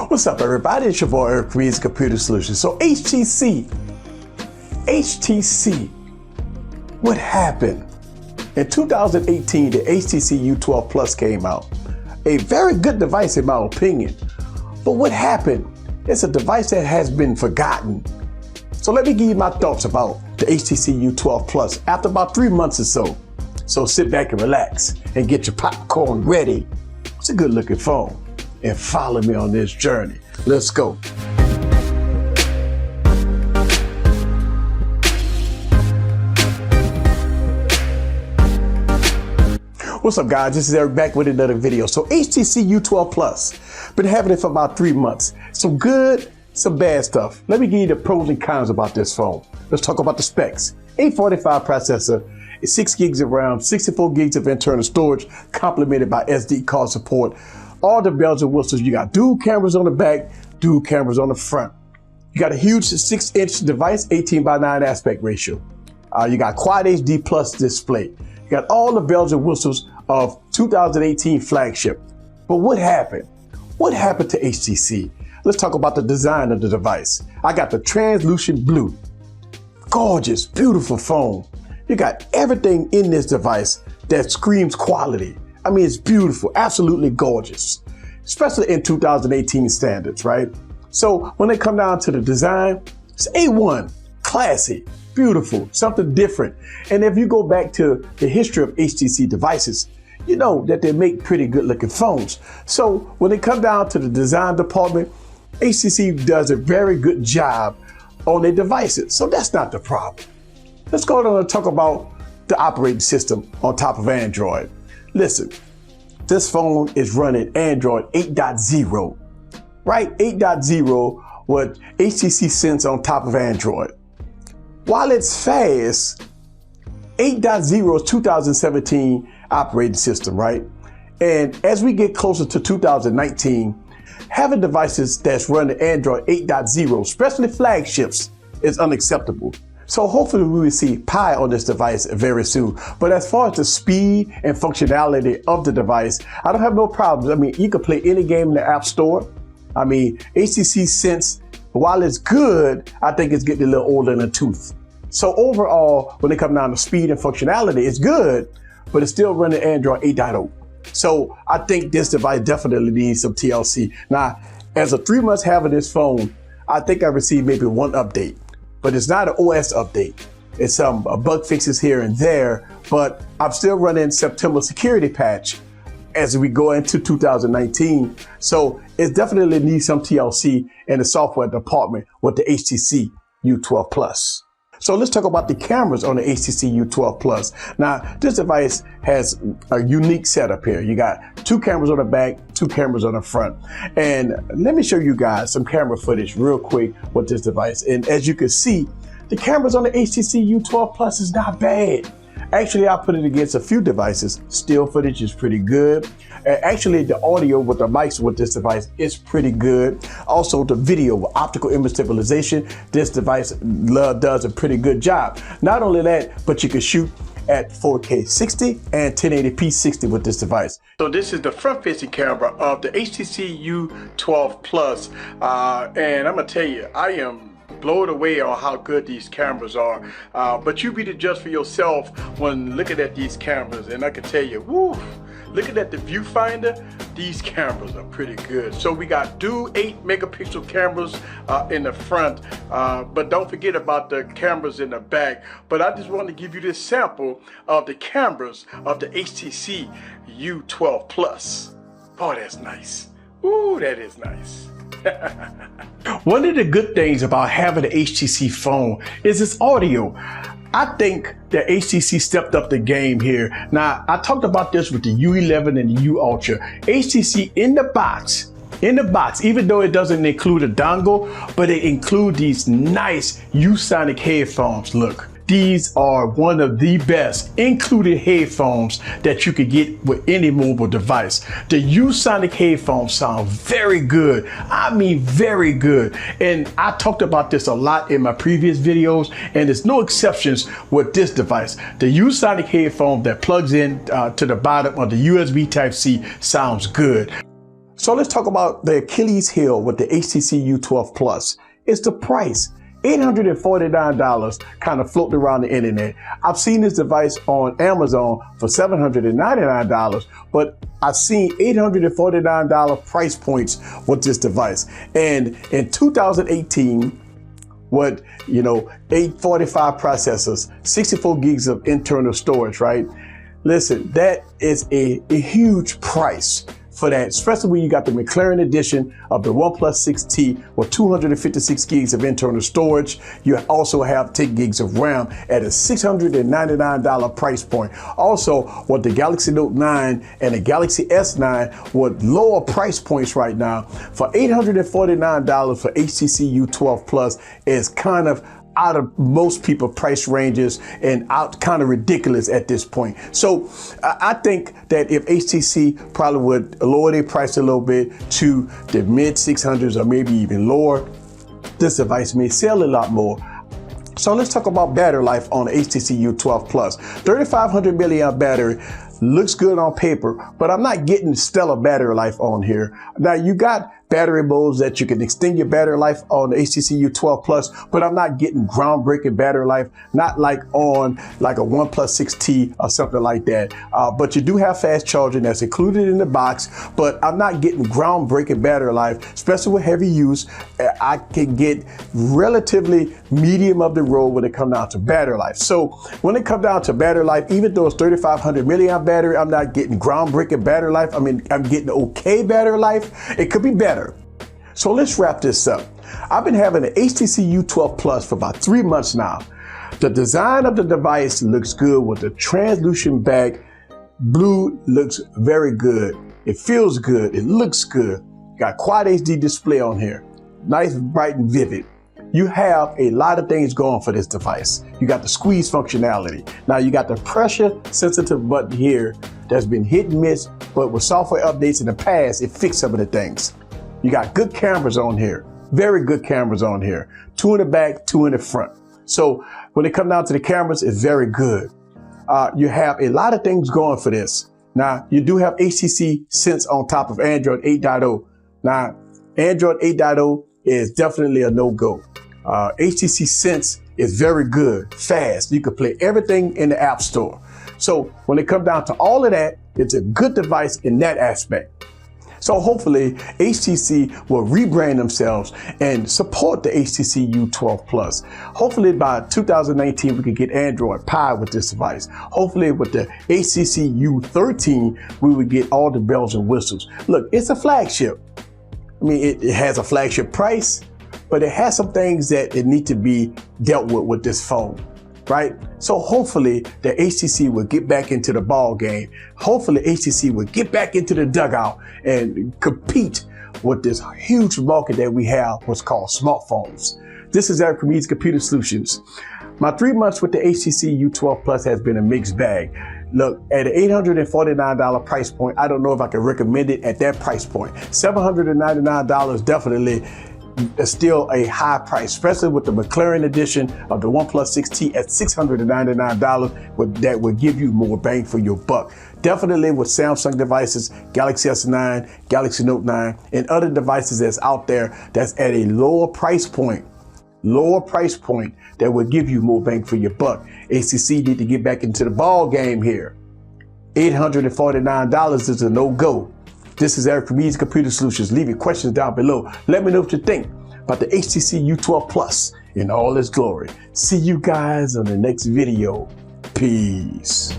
What's up, everybody? It's your boy Eric Reed's Computer Solutions. So HTC, what happened? In 2018, the HTC U12 Plus came out. A very good device in my opinion. But what happened? It's a device that has been forgotten. So let me give you my thoughts about the HTC U12 Plus after about 3 months or so. So sit back and relax and get your popcorn ready. It's a good looking phone. And follow me on this journey. Let's go. What's up, guys? This is Eric back with another video. So HTC U12 Plus, been having it for about 3 months. Some good, some bad stuff. Let me give you the pros and cons about this phone. Let's talk about the specs. 845 processor, 6 gigs of RAM, 64 gigs of internal storage, complemented by SD card support. All the bells and whistles. You got dual cameras on the back, dual cameras on the front. You got a huge 6-inch device, 18:9 aspect ratio. You got Quad HD Plus display. You got all the bells and whistles of 2018 flagship. But what happened? What happened to HTC? Let's talk about the design of the device. I got the translucent blue. Gorgeous, beautiful phone. You got everything in this device that screams quality. I mean, it's beautiful, absolutely gorgeous, especially in 2018 standards, right? So when they come down to the design, it's A1, classy, beautiful, something different. And if you go back to the history of HTC devices, you know that they make pretty good looking phones. So when they come down to the design department, HTC does a very good job on their devices. So that's not the problem. Let's go on and talk about the operating system on top of Android. Listen, this phone is running Android 8.0, right? 8.0 with HTC Sense on top of Android. While it's fast, 8.0 is 2017 operating system, right? And as we get closer to 2019, having devices that's running Android 8.0, especially flagships, is unacceptable. So hopefully we will see Pi on this device very soon. But as far as the speed and functionality of the device, I don't have no problems. I mean, you can play any game in the App Store. I mean, HTC Sense, while it's good, I think it's getting a little older in the tooth. So overall, when it comes down to speed and functionality, it's good, but it's still running Android 8.0. So I think this device definitely needs some TLC. Now, as a 3 months having this phone, I think I received maybe one update. But it's not an OS update. It's some bug fixes here and there, but I'm still running September security patch as we go into 2019. So it definitely needs some TLC in the software department with the HTC U12 Plus. So let's talk about the cameras on the HTC U12 Plus. Now, this device has a unique setup here. You got 2 cameras on the back, 2 cameras on the front. And let me show you guys some camera footage real quick with this device. And as you can see, the cameras on the HTC U12 Plus is not bad. Actually, I put it against a few devices. Still footage is pretty good. Actually, the audio with the mics with this device is pretty good. Also, the video with optical image stabilization, this device does a pretty good job. Not only that, but you can shoot at 4K 60 and 1080p 60 with this device. So this is the front-facing camera of the HTC U12 Plus. And I'm gonna tell you, I am blown away on how good these cameras are. But you be the judge for yourself when looking at these cameras. And I can tell you, woo, looking at the viewfinder, these cameras are pretty good. So we got dual 8-megapixel cameras in the front, but don't forget about the cameras in the back. But I just want to give you this sample of the cameras of the HTC U12 Plus. Boy, that's nice. Ooh, that is nice. One of the good things about having an HTC phone is its audio. I think that HTC stepped up the game here. Now, I talked about this with the U11 and the U Ultra. HTC in the box, even though it doesn't include a dongle, but it includes these nice U-Sonic headphones. Look. These are one of the best included headphones that you could get with any mobile device. The U-Sonic headphones sound very good. I mean, very good. And I talked about this a lot in my previous videos, and there's no exceptions with this device. The U-Sonic headphone that plugs in to the bottom of the USB Type-C sounds good. So let's talk about the Achilles heel with the HTC U12 Plus. It's the price. $849 kind of floating around the internet. I've seen this device on Amazon for $799, but I've seen $849 price points with this device. And in 2018, 845 processors, 64 gigs of internal storage, right? Listen, that is a huge price for that, especially when you got the McLaren edition of the OnePlus 6T with 256 gigs of internal storage. You also have 10 gigs of RAM at a $699 price point. Also, with the Galaxy Note 9 and the Galaxy S9 with lower price points right now, for $849 for HTC U12 Plus is kind of out of most people's price ranges and out kind of ridiculous at this point. So I think that if HTC probably would lower their price a little bit to the mid 600s or maybe even lower, this device may sell a lot more. So let's talk about battery life on the HTC U12 Plus. 3,500 milliamp battery. Looks good on paper, but I'm not getting stellar battery life on here. Now you got battery modes that you can extend your battery life on the HTC U12 Plus, but I'm not getting groundbreaking battery life, not like on like a OnePlus 6T or something like that. But you do have fast charging that's included in the box, but I'm not getting groundbreaking battery life, especially with heavy use. I can get relatively medium of the road when it comes down to battery life. So when it comes down to battery life, even though it's 3,500 milliamp battery, I'm not getting groundbreaking battery life. I mean, I'm getting okay battery life. It could be better. So let's wrap this up. I've been having an HTC U12 Plus for about 3 months now. The design of the device looks good with the translucent back. Blue looks very good. It feels good. It looks good. Got Quad HD display on here. Nice, bright, and vivid. You have a lot of things going for this device. You got the squeeze functionality. Now you got the pressure sensitive button here that's been hit and miss, but with software updates in the past, it fixed some of the things. You got good cameras on here, very good cameras on here. 2 in the back, 2 in the front. So when it comes down to the cameras, it's very good. You have a lot of things going for this. Now you do have HTC Sense on top of Android 8.0. Now Android 8.0 is definitely a no-go. HTC Sense is very good, fast. You can play everything in the App Store. So when it comes down to all of that, it's a good device in that aspect. So hopefully HTC will rebrand themselves and support the HTC U12 Plus. Hopefully by 2019 we can get Android Pie with this device. Hopefully with the HTC U13 we would get all the bells and whistles. Look, it's a flagship. I mean, it has a flagship price, but it has some things that it need to be dealt with this phone. Right? So hopefully the HTC will get back into the ball game. Hopefully HTC will get back into the dugout and compete with this huge market that we have, what's called smartphones. This is Eric from Easy Computer Solutions. My 3 months with the HTC U12 Plus has been a mixed bag. Look, at an $849 price point, I don't know if I can recommend it at that price point. $799 definitely is still a high price, especially with the McLaren edition of the OnePlus 6T at $699, that will give you more bang for your buck. Definitely with Samsung devices, Galaxy S9, Galaxy Note 9, and other devices that's out there that's at a lower price point that will give you more bang for your buck. HTC need to get back into the ball game here. $849 is a no-go. This is Eric from Easy Computer Solutions. Leave your questions down below. Let me know what you think about the HTC U12 Plus in all its glory. See you guys on the next video. Peace.